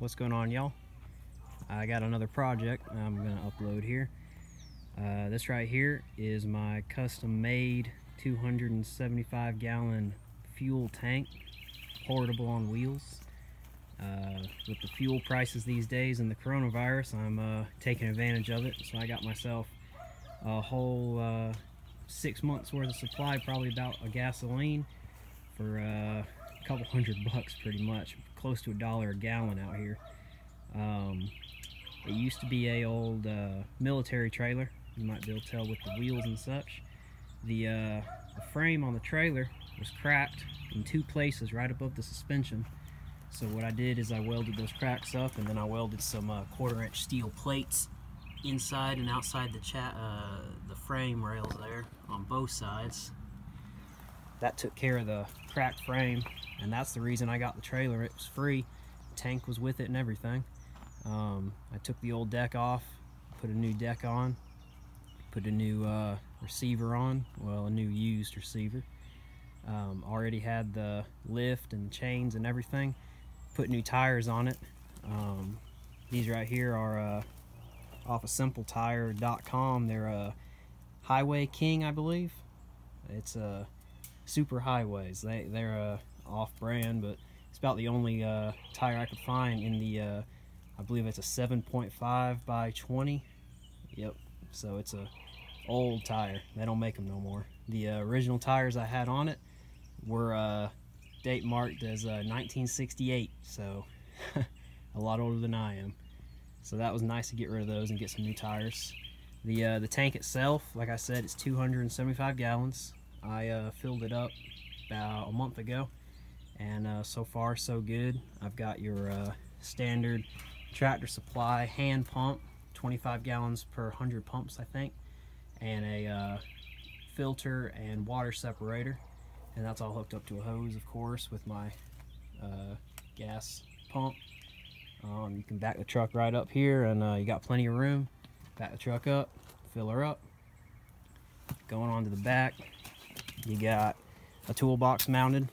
What's going on, y'all? I got another project I'm gonna upload here. This right here is my custom-made 275-gallon fuel tank, portable on wheels. With the fuel prices these days and the coronavirus, I'm taking advantage of it. So I got myself a whole 6 months worth of supply, probably about a gasoline, for a couple $100 pretty much, close to $1 a gallon out here. It used to be a old military trailer. You might be able to tell with the wheels and such. The frame on the trailer was cracked in 2 places right above the suspension. So what I did is I welded those cracks up, and then I welded some 1/4-inch steel plates inside and outside the frame rails there on both sides. That took care of the cracked frame, and that's the reason I got the trailer. It was free. The tank was with it and everything. I took the old deck off, put a new deck on, put a new receiver on, well, a new used receiver. Already had the lift and chains and everything. Put new tires on it. These right here are off of SimpleTire.com. They're a Highway King, I believe. It's Super Highways. They're off-brand, but it's about the only tire I could find in the I believe it's a 7.5 by 20. Yep. So it's a old tire. They don't make them no more. The original tires I had on it were date marked as 1968, so a lot older than I am. So that was nice to get rid of those and get some new tires. The tank itself, like I said, it's 275 gallons. I filled it up about a month ago, and so far so good. I've got your standard Tractor Supply hand pump, 25 gallons per 100 pumps, I think, and a filter and water separator. And that's all hooked up to a hose, of course, with my gas pump. You can back the truck right up here, and you got plenty of room. Back the truck up, fill her up. Going on to the back, you got a toolbox mounted.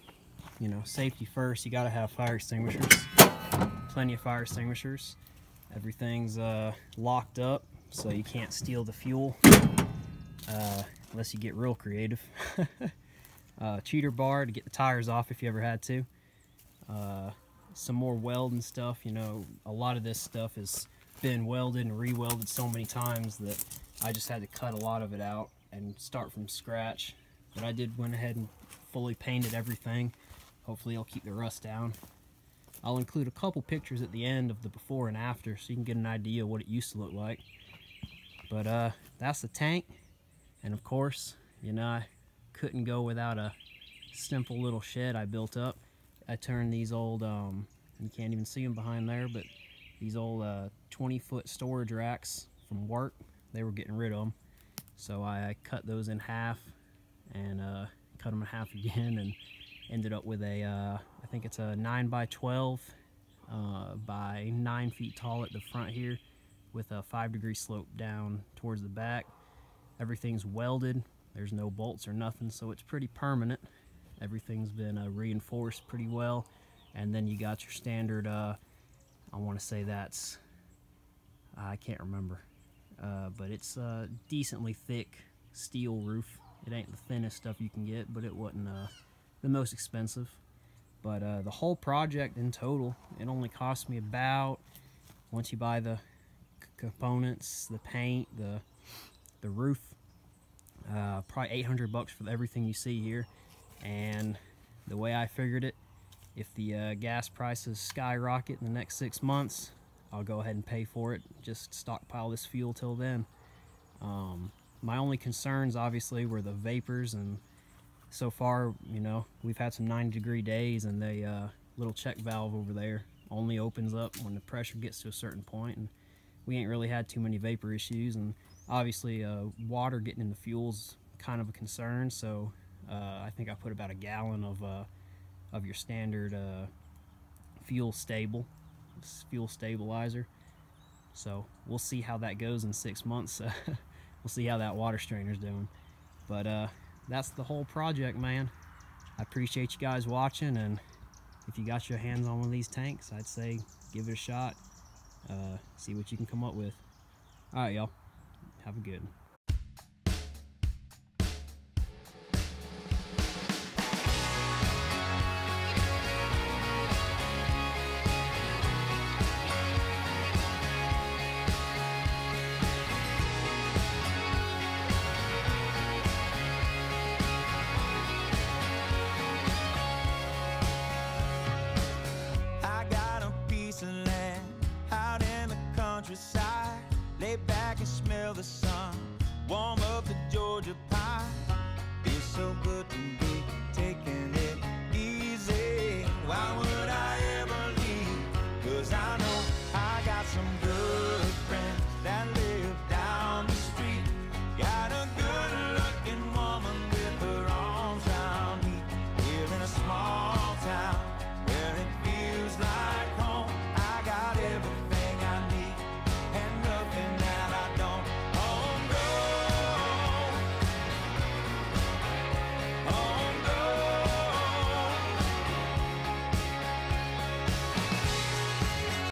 You know, safety first, you gotta have fire extinguishers. Plenty of fire extinguishers. Everything's locked up, so you can't steal the fuel unless you get real creative. Cheater bar to get the tires off if you ever had to. Some more welding stuff. You know, a lot of this stuff has been welded and re-welded so many times that I just had to cut a lot of it out and start from scratch. But I went ahead and fully painted everything. Hopefully it'll keep the rust down. I'll include a couple pictures at the end of the before and after, so you can get an idea of what it used to look like. But that's the tank, and of course, you know, I couldn't go without a simple little shed I built up. I turned these old, you can't even see them behind there, but these old 20-foot storage racks from work, they were getting rid of them. So I cut those in half and cut them in half again, and ended up with a, I think it's a 9 by 12 by 9 feet tall at the front here, with a 5-degree slope down towards the back. Everything's welded. There's no bolts or nothing, so it's pretty permanent. Everything's been reinforced pretty well. And then you got your standard, I want to say that's, I can't remember, but it's a decently thick steel roof. It ain't the thinnest stuff you can get, but it wasn't the most expensive. But the whole project in total, it only cost me about, once you buy the components, the paint, the roof, probably $800 for everything you see here. And the way I figured it, if the gas prices skyrocket in the next 6 months, I'll go ahead and pay for it. Just stockpile this fuel till then. My only concerns obviously were the vapors, and so far, you know, we've had some 90-degree days, and the little check valve over there only opens up when the pressure gets to a certain point, and we ain't really had too many vapor issues. And obviously water getting in the fuel's kind of a concern, so I think I put about a gallon of your standard fuel stabilizer. So we'll see how that goes in 6 months. We'll see how that water strainer's doing. But that's the whole project, man. I appreciate you guys watching, and if you got your hands on one of these tanks, I'd say give it a shot. See what you can come up with. Alright, y'all. Have a good one.